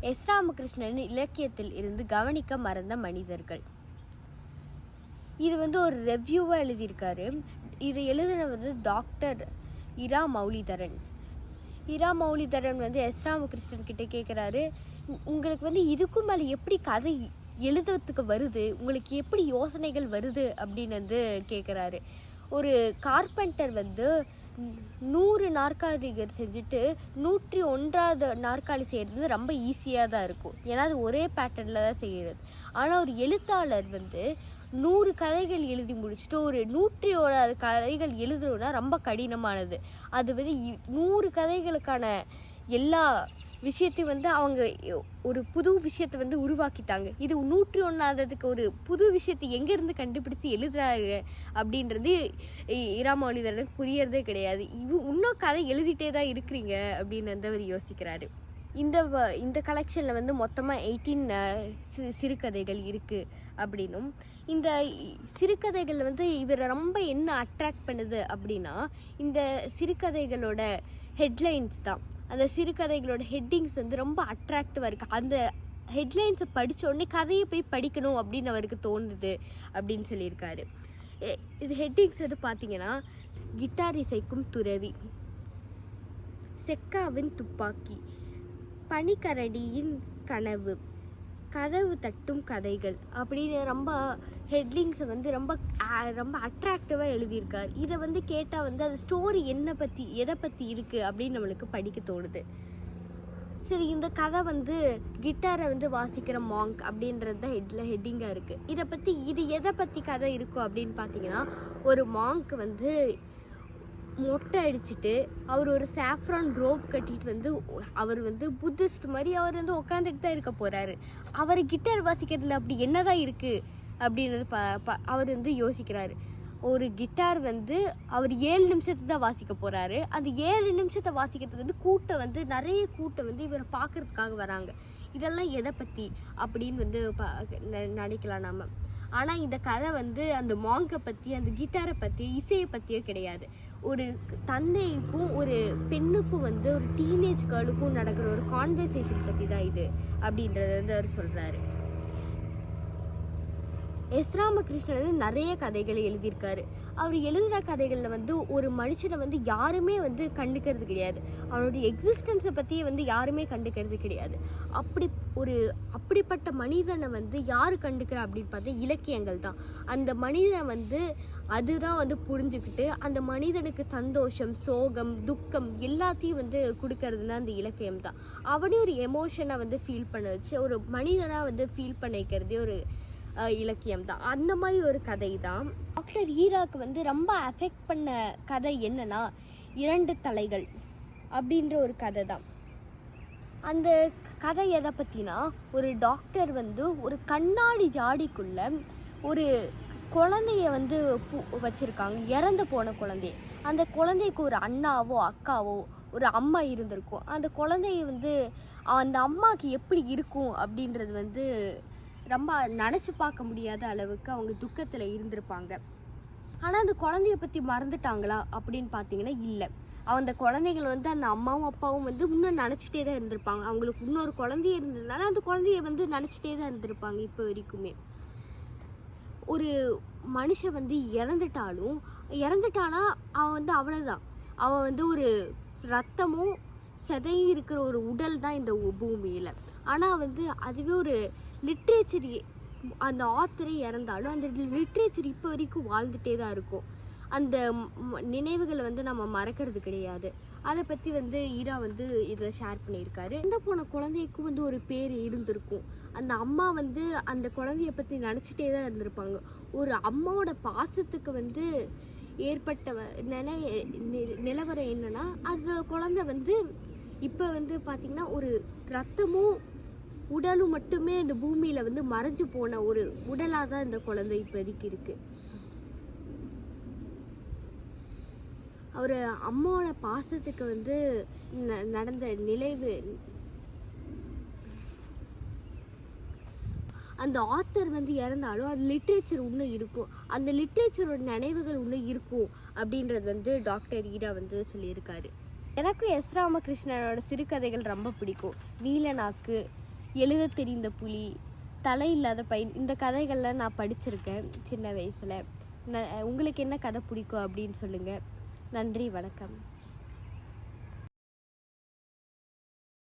S Ramakrishnan இலக்கியத்தில் இருந்து கவனிக்க மறந்த மனிதர்கள். இது ஒரு ரெவ்யூவாக எழுதியிருக்காரு. இது எழுதினது டாக்டர் இரா மௌலிதரன். இரா மௌலிதரன் எஸ் ராமகிருஷ்ணன் கிட்ட கேட்குறாரு, உங்களுக்கு இதுக்கும் மேலே எப்படி கதை எழுதுறதுக்கு வருது, உங்களுக்கு எப்படி யோசனைகள் வருது அப்படின்னு கேட்குறாரு. ஒரு கார்பெண்டர் 100 நாற்காலிகள் செஞ்சுட்டு 101வது நாற்காலி செய்கிறது ரொம்ப ஈஸியாக தான் இருக்கும். ஏன்னா அது ஒரே பேட்டர்னில் தான் செய்கிறது. ஆனால் ஒரு எழுத்தாளர் 100 கதைகள் எழுதி முடிச்சுட்டு ஒரு 101வது கதைகள் எழுதுறோன்னா ரொம்ப கடினமானது. அது 100 கதைகளுக்கான எல்லா விஷயத்தையும் அவங்க ஒரு புது விஷயத்தை உருவாக்கிட்டாங்க. இது 101ஆவதுக்கு ஒரு புது விஷயத்தை எங்கேருந்து கண்டுபிடிச்சி எழுதுறாரு அப்படின்றது இரா மௌலிதரனுக்கு புரியறதே கிடையாது. இன்னும் கதை எழுதிட்டே தான் இருக்கிறீங்க அப்படின்னு அவர் யோசிக்கிறாரு. இந்த கலெக்ஷனில் மொத்தமாக 18 சிறுகதைகள் இருக்குது அப்படின்னும், இந்த சிறுகதைகளில் இவரை ரொம்ப என்ன அட்ராக்ட் பண்ணுது அப்படின்னா இந்த சிறுகதைகளோட ஹெட்லைன்ஸ் தான். அந்த சிறுகதைகளோட ஹெட்டிங்ஸ் ரொம்ப அட்ராக்டிவாக இருக்குது. அந்த ஹெட்லைன்ஸை படித்த உடனே கதையை போய் படிக்கணும் அப்படின்னு அவருக்கு தோணுது அப்படின்னு சொல்லியிருக்காரு. இது ஹெட்டிங்ஸ் பார்த்தீங்கன்னா, கிட்டார் இசைக்கும் துறவி, செக்காவின் துப்பாக்கி, பனிக்கரடியின் கனவு, கதவு தட்டும் கதைகள் அப்படின்னு ரொம்ப ஹெட்லிங்ஸை ரொம்ப அட்ராக்டிவாக எழுதியிருக்கார். இதை கேட்டால் அந்த ஸ்டோரி எதை பற்றி இருக்குது அப்படின்னு நம்மளுக்கு படிக்க தோணுது. சரி, இந்த கதை கிட்டாரை வாசிக்கிற மாங்க் அப்படின்றது தான் ஹெட்டிங்காக இருக்குது. இது எதை பற்றி கதை இருக்கும் அப்படின்னு பார்த்தீங்கன்னா, ஒரு மாங்க் மொட்டை அடிச்சுட்டு அவர் ஒரு சாஃப்ரான் ரோப் கட்டிட்டு அவர் புத்திஸ்ட் மாதிரி அவர் உட்காந்துட்டு தான் இருக்க போகிறாரு. அவர் கிட்டார் வாசிக்கிறதுல அப்படி என்னதான் இருக்குது அப்படின்னு அவர் யோசிக்கிறாரு. ஒரு கிட்டார் அவர் 7 நிமிஷத்துக்கு தான் வாசிக்க போகிறாரு. அந்த 7 நிமிஷத்தை வாசிக்கிறதுக்கு கூட்டம் நிறைய கூட்டம் இவரை பார்க்கறதுக்காக வராங்க. இதெல்லாம் எதை பற்றி அப்படின்னு நினைக்கலாம் நாம். ஆனால் இந்த கதை அந்த மாங்கை பற்றி, அந்த கிட்டாரை பற்றி, இசையை பற்றியோ கிடையாது. ஒரு தந்தைக்கும் ஒரு பெண்ணுக்கும் ஒரு டீனேஜ் கேர்ளுக்கும் நடக்கிற ஒரு கான்வர்சேஷன் பற்றி தான் இது அப்படின்றத அவர் சொல்கிறாரு. எஸ் ராமகிருஷ்ணன் நிறைய கதைகளை எழுதியிருக்காரு. அவர் எழுதின கதைகளில் ஒரு மனுஷனை யாருமே கண்டுக்கிறது கிடையாது. அவனுடைய எக்ஸிஸ்டன்ஸை பற்றியே யாருமே கண்டுக்கிறது கிடையாது. அப்படிப்பட்ட மனிதனை யார் கண்டுக்கிறா அப்படின்னு பார்த்தா இலக்கியங்கள் தான். அந்த மனிதனை அதுதான் புரிஞ்சுக்கிட்டு அந்த மனிதனுக்கு சந்தோஷம், சோகம், துக்கம் எல்லாத்தையும் கொடுக்கறதுனா அந்த இலக்கியம் தான். அவனையும் ஒரு எமோஷனை ஃபீல் பண்ண வச்சு ஒரு மனிதனாக ஃபீல் பண்ண வைக்கிறதே ஒரு இலக்கியம் தான். அந்த மாதிரி ஒரு கதை தான் டாக்டர் ஈராக்கு ரொம்ப அஃபெக்ட் பண்ண கதை என்னன்னா, 2 தலைகள் அப்படின்ற ஒரு கதை தான். அந்த கதை எதை பற்றினா, ஒரு டாக்டர் ஒரு கண்ணாடி ஜாடிக்குள்ள ஒரு குழந்தைய வச்சுருக்காங்க, இறந்து போன குழந்தைய. அந்த குழந்தைக்கு ஒரு அண்ணாவோ அக்காவோ ஒரு அம்மா இருந்திருக்கும். அந்த குழந்தைய அந்த அம்மாவுக்கு எப்படி இருக்கும் அப்படின்றது ரொம்ப நினச்சி பார்க்க முடியாத அளவுக்கு அவங்க துக்கத்தில் இருந்திருப்பாங்க. ஆனால் அந்த குழந்தைய பற்றி மறந்துட்டாங்களா அப்படின்னு பார்த்தீங்கன்னா இல்லை. அந்த குழந்தைகள் அந்த அம்மாவும் அப்பாவும் இன்னும் நினச்சிட்டே தான் இருந்திருப்பாங்க. அவங்களுக்கு இன்னொரு குழந்தைய இருந்ததுனால அந்த குழந்தைய நினச்சிட்டே தான் இருந்திருப்பாங்க இப்போ வரைக்குமே. ஒரு மனுஷன் இறந்துட்டானா அவன் அவ்வளோதான். அவன் ஒரு ரத்தமும் செதையும் இருக்கிற ஒரு உடல் தான் இந்த பூமியில். ஆனால் அதுவே ஒரு லிட்ரேச்சர், அந்த ஆத்தரே இறந்தாலும் அந்த லிட்ரேச்சர் இப்போ வரைக்கும் வாழ்ந்துட்டே தான் இருக்கும். அந்த நினைவுகளை நம்ம மறக்கிறது கிடையாது. அதை பற்றி ஈரா இதில் ஷேர் பண்ணியிருக்காரு. இறந்து போன குழந்தைக்கும் ஒரு பேர் இருந்திருக்கும். அந்த அம்மா அந்த குழந்தைய பற்றி நினச்சிட்டே தான் இருந்திருப்பாங்க. ஒரு அம்மாவோட பாசத்துக்கு ஏற்பட்ட நிலவரம் என்னன்னா, அந்த குழந்தை இப்போ பார்த்திங்கன்னா ஒரு ரத்தமும் உடலும் மட்டுமே இந்த பூமியில் மறைஞ்சு போன ஒரு உடலாக தான் இந்த குழந்தை இப்போதைக்கு இருக்குது. அவர் அம்மாவோட பாசத்துக்கு நடந்த நினைவு, அந்த ஆத்தர் இறந்தாலும் அது லிட்ரேச்சர் இன்னும் இருக்கும். அந்த லிட்ரேச்சரோட நினைவுகள் இன்னும் இருக்கும் அப்படின்றது டாக்டர் ஈரா சொல்லியிருக்காரு. எனக்கும் எஸ் ராமகிருஷ்ணனோட சிறுகதைகள் ரொம்ப பிடிக்கும். நீலநாக்கு, எழுத தெரிந்த புலி, தலை இல்லாத பையன், இந்த கதைகள்லாம் நான் படிச்சிருக்கேன் சின்ன வயசில். உங்களுக்கு என்ன கதை பிடிக்கும் அப்படின்னு சொல்லுங்கள். நன்றி, வணக்கம்.